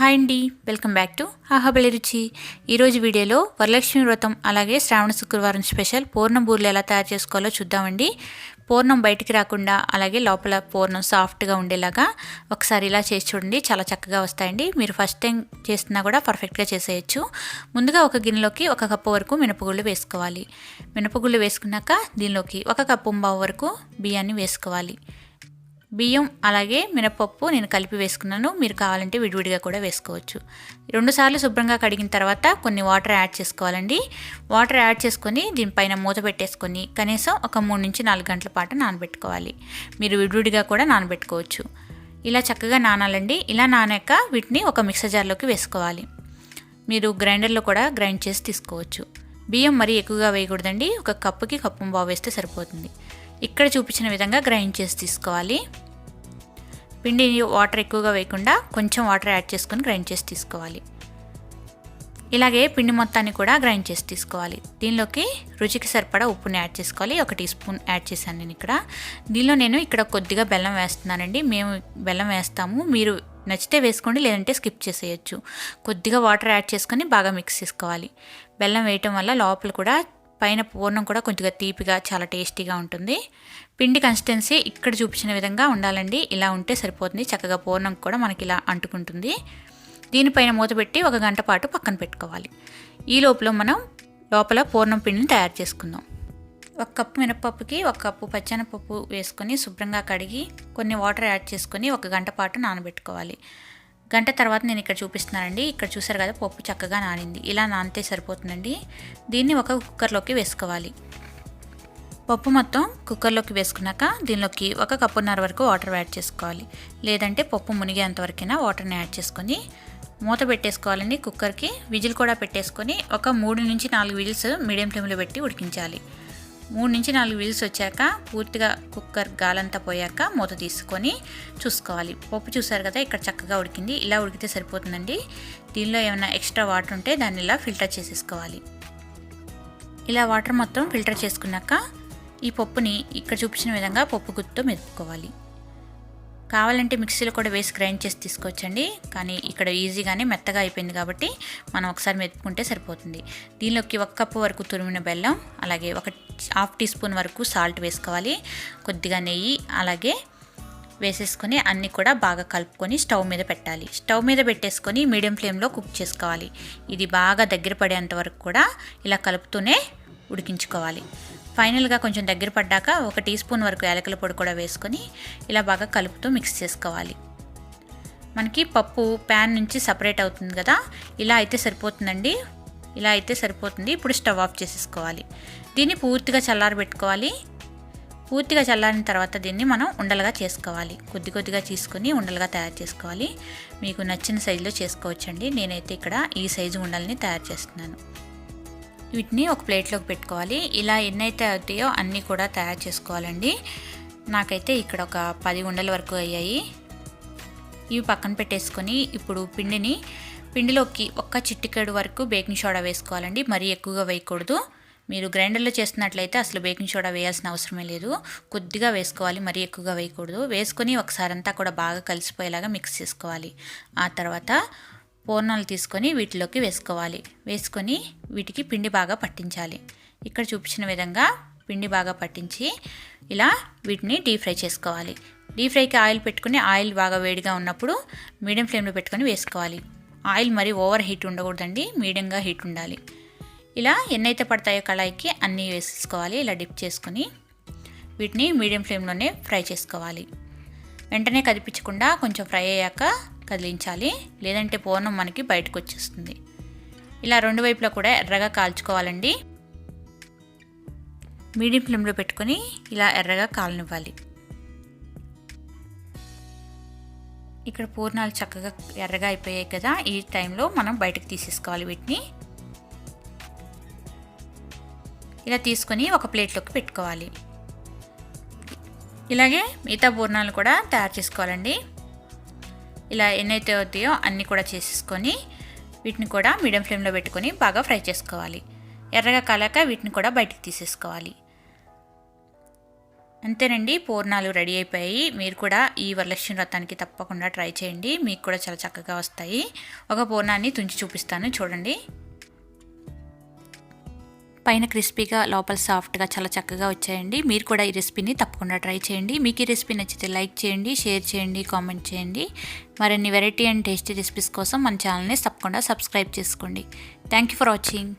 Hi అండి, welcome back to ఆహాబలి రుచి. ఈరోజు వీడియోలో వరలక్ష్మి వ్రతం అలాగే శ్రావణ శుక్రవారం స్పెషల్ పూర్ణం బూరెలు ఎలా తయారు చేసుకోవాలో చూద్దామండి. పూర్ణం బయటికి రాకుండా అలాగే లోపల పూర్ణం సాఫ్ట్గా ఉండేలాగా ఒకసారి ఇలా చేసి చూడండి, చాలా చక్కగా వస్తాయండి. మీరు ఫస్ట్ టైం చేస్తున్నా కూడా పర్ఫెక్ట్గా చేసేయచ్చు. ముందుగా ఒక గిన్నెలోకి 1 కప్పు వరకు మినపగుళ్ళు వేసుకోవాలి. మినపగుళ్ళు వేసుకున్నాక దీనిలోకి 1 కప్పు పావు వరకు బియ్యాన్ని వేసుకోవాలి. బియ్యం అలాగే మినపప్పు నేను కలిపి వేసుకున్నాను. మీరు కావాలంటే విడివిడిగా కూడా వేసుకోవచ్చు. 2 సార్లు శుభ్రంగా కడిగిన తర్వాత కొన్ని వాటర్ యాడ్ చేసుకోవాలండి. వాటర్ యాడ్ చేసుకొని దీనిపైన మూత పెట్టేసుకొని కనీసం ఒక 3 నుంచి 4 గంటల పాటు నానబెట్టుకోవాలి. మీరు విడివిడిగా కూడా నానబెట్టుకోవచ్చు. ఇలా చక్కగా నానాలండి. ఇలా నానాక వీటిని ఒక మిక్సర్ జార్లోకి వేసుకోవాలి. మీరు గ్రైండర్లో కూడా గ్రైండ్ చేసి తీసుకోవచ్చు. బియ్యం మరీ ఎక్కువగా వేయకూడదండి. 1 కప్పుకి కప్పు పావు వేస్తే సరిపోతుంది. ఇక్కడ చూపించిన విధంగా గ్రైండ్ చేసి తీసుకోవాలి. పిండిని వాటర్ ఎక్కువగా వేయకుండా కొంచెం వాటర్ యాడ్ చేసుకొని గ్రైండ్ చేసి తీసుకోవాలి. ఇలాగే పిండి మొత్తాన్ని కూడా గ్రైండ్ చేసి తీసుకోవాలి. దీనిలోకి రుచికి సరిపడా ఉప్పుని యాడ్ చేసుకోవాలి. 1 టీ స్పూన్ యాడ్ చేశాను నేను ఇక్కడ. దీనిలో నేను ఇక్కడ కొద్దిగా బెల్లం వేస్తున్నానండి. మేము బెల్లం వేస్తాము, మీరు నచ్చితే వేసుకోండి, లేదంటే స్కిప్ చేసేయచ్చు. కొద్దిగా వాటర్ యాడ్ చేసుకొని బాగా మిక్స్ చేసుకోవాలి. బెల్లం వేయటం వల్ల లోపల కూడా పైన పూర్ణం కూడా కొద్దిగా తీపిగా చాలా టేస్టీగా ఉంటుంది. పిండి కన్సిస్టెన్సీ ఇక్కడ చూపించిన విధంగా ఉండాలండి. ఇలా ఉంటే సరిపోతుంది. చక్కగా పూర్ణం కూడా మనకి ఇలా అంటుకుంటుంది. దీనిపైన మూత పెట్టి 1 గంట పాటు పక్కన పెట్టుకోవాలి. ఈ మనం లోపల పూర్ణం పిండిని తయారు చేసుకుందాం. 1 కప్పు మినపప్పుకి 1 కప్పు పచ్చెనపప్పు వేసుకొని శుభ్రంగా కడిగి కొన్ని వాటర్ యాడ్ చేసుకొని 1 గంట పాటు నానబెట్టుకోవాలి. గంట తర్వాత నేను ఇక్కడ చూపిస్తున్నానండి. ఇక్కడ చూసారు కదా, పప్పు చక్కగా నానింది. ఇలా నానితే సరిపోతుందండి. దీన్ని ఒక కుక్కర్లోకి వేసుకోవాలి. పప్పు మొత్తం కుక్కర్లోకి వేసుకున్నాక దీనిలోకి 1 కప్పున్నర వరకు వాటర్ యాడ్ చేసుకోవాలి. లేదంటే పప్పు మునిగేంతవరకైనా వాటర్ని యాడ్ చేసుకొని మూత పెట్టేసుకోవాలండి. కుక్కర్కి విజిల్ కూడా పెట్టేసుకొని ఒక 3 నుంచి 4 విజిల్స్ మీడియం ఫ్లేమ్లో పెట్టి ఉడికించాలి. 3 నుంచి 4 విజిల్స్ వచ్చాక పూర్తిగా కుక్కర్ గాలంతా పోయాక మూత తీసుకొని చూసుకోవాలి. పప్పు చూసారు కదా, ఇక్కడ చక్కగా ఉడికింది. ఇలా ఉడికితే సరిపోతుందండి. దీనిలో ఏమైనా ఎక్స్ట్రా వాటర్ ఉంటే దాన్ని ఇలా ఫిల్టర్ చేసేసుకోవాలి. ఇలా వాటర్ మొత్తం ఫిల్టర్ చేసుకున్నాక ఈ పప్పుని ఇక్కడ చూపించిన విధంగా పప్పు గుత్తుతో మెదుపుకోవాలి. కావాలంటే మిక్సీలో కూడా వేసి గ్రైండ్ చేసి తీసుకోవచ్చండి. కానీ ఇక్కడ ఈజీగానే మెత్తగా అయిపోయింది కాబట్టి మనం ఒకసారి మెదుపుకుంటే సరిపోతుంది. దీనిలోకి 1 కప్పు వరకు తురిమిన బెల్లం, అలాగే 1/2 టీ స్పూన్ వరకు సాల్ట్ వేసుకోవాలి. కొద్దిగా నెయ్యి అలాగే వేసేసుకొని అన్నీ కూడా బాగా కలుపుకొని స్టవ్ మీద పెట్టాలి. స్టవ్ మీద పెట్టేసుకొని మీడియం ఫ్లేమ్లో కుక్ చేసుకోవాలి. ఇది బాగా దగ్గర పడేంత వరకు కూడా ఇలా కలుపుతూనే ఉడికించుకోవాలి. ఫైనల్గా కొంచెం దగ్గర పడ్డాక 1 టీ స్పూన్ వరకు యాలకుల పొడి కూడా వేసుకొని ఇలా బాగా కలుపుతూ మిక్స్ చేసుకోవాలి. మనకి పప్పు ప్యాన్ నుంచి సపరేట్ అవుతుంది కదా, ఇలా అయితే సరిపోతుందండి. ఇలా అయితే సరిపోతుంది. ఇప్పుడు స్టవ్ ఆఫ్ చేసేసుకోవాలి. దీన్ని పూర్తిగా చల్లారబెట్టుకోవాలి. పూర్తిగా చల్లారిన తర్వాత దీన్ని మనం ఉండలుగా చేసుకోవాలి. కొద్దిగా తీసుకొని ఉండలుగా తయారు చేసుకోవాలి. మీకు నచ్చిన సైజులో చేసుకోవచ్చండి. నేనైతే ఇక్కడ ఈ సైజు ఉండల్ని తయారు చేస్తున్నాను. వీటిని ఒక ప్లేట్లోకి పెట్టుకోవాలి. ఇలా ఎన్నైతే అవుతాయో అన్నీ కూడా తయారు చేసుకోవాలండి. నాకైతే ఇక్కడ ఒక 10 ఉండల వరకు అయ్యాయి. ఇవి పక్కన పెట్టేసుకొని ఇప్పుడు పిండిలోకి 1 చిటికెడు వరకు బేకింగ్ సోడా వేసుకోవాలండి. మరీ ఎక్కువగా వేయకూడదు. మీరు గ్రైండర్లో చేస్తున్నట్లయితే అసలు బేకింగ్ సోడా వేయాల్సిన అవసరమే లేదు. కొద్దిగా వేసుకోవాలి, మరీ ఎక్కువగా వేయకూడదు. వేసుకొని ఒకసారి అంతా కూడా బాగా కలిసిపోయేలాగా మిక్స్ చేసుకోవాలి. ఆ తర్వాత పూర్ణాలు తీసుకొని వీటిలోకి వేసుకోవాలి. వేసుకొని వీటికి పిండి బాగా పట్టించాలి. ఇక్కడ చూపించిన విధంగా పిండి బాగా పట్టించి ఇలా వీటిని డీప్ ఫ్రై చేసుకోవాలి. డీప్ ఫ్రైకి ఆయిల్ పెట్టుకుని ఆయిల్ బాగా వేడిగా ఉన్నప్పుడు మీడియం ఫ్లేమ్లో పెట్టుకొని వేసుకోవాలి. ఆయిల్ మరి ఓవర్ హీట్ ఉండకూడదండి, మీడియంగా హీట్ ఉండాలి. ఇలా ఎన్నైతే పడతాయో కళాయికి అన్నీ వేసుకోవాలి. ఇలా డిప్ చేసుకొని వీటిని మీడియం ఫ్లేమ్లోనే ఫ్రై చేసుకోవాలి. వెంటనే కదిపించకుండా కొంచెం ఫ్రై అయ్యాక కదిలించాలి, లేదంటే పూర్ణం మనకి బయటకు వచ్చేస్తుంది. ఇలా 2 వైపులా కూడా ఎర్రగా కాల్చుకోవాలండి. మీడియం ఫ్లేమ్లో పెట్టుకొని ఇలా ఎర్రగా కాలనివ్వాలి. ఇక్కడ పూర్ణాలు చక్కగా ఎర్రగా అయిపోయాయి కదా, ఈ టైంలో మనం బయటకు తీసేసుకోవాలి. వీటిని ఇలా తీసుకొని ఒక ప్లేట్లోకి పెట్టుకోవాలి. ఇలాగే మిగతా పూర్ణాలు కూడా తయారు చేసుకోవాలండి. ఇలా ఎన్నైతే అవుతాయో అన్నీ కూడా చేసేసుకొని వీటిని కూడా మీడియం ఫ్లేమ్లో పెట్టుకొని బాగా ఫ్రై చేసుకోవాలి. ఎర్రగా కాలాక వీటిని కూడా బయటికి తీసేసుకోవాలి. అంతేనండి, పూర్ణాలు రెడీ అయిపోయాయి. మీరు కూడా ఈ వరలక్ష్మి వ్రతానికి తప్పకుండా ట్రై చేయండి, మీకు కూడా చాలా చక్కగా వస్తాయి. ఒక పూర్ణాన్ని తుంచి చూపిస్తాను చూడండి. పైన క్రిస్పీగా లోపల సాఫ్ట్గా చాలా చక్కగా వచ్చాయండి. మీరు కూడా ఈ రెసిపీని తప్పకుండా ట్రై చేయండి. మీకు ఈ రెసిపీ నచ్చితే లైక్ చేయండి, షేర్ చేయండి, కామెంట్ చేయండి. మరిన్ని వెరైటీ అండ్ టేస్టీ రెసిపీస్ కోసం మన ఛానల్ని తప్పకుండా సబ్స్క్రైబ్ చేసుకోండి. Thank you for watching.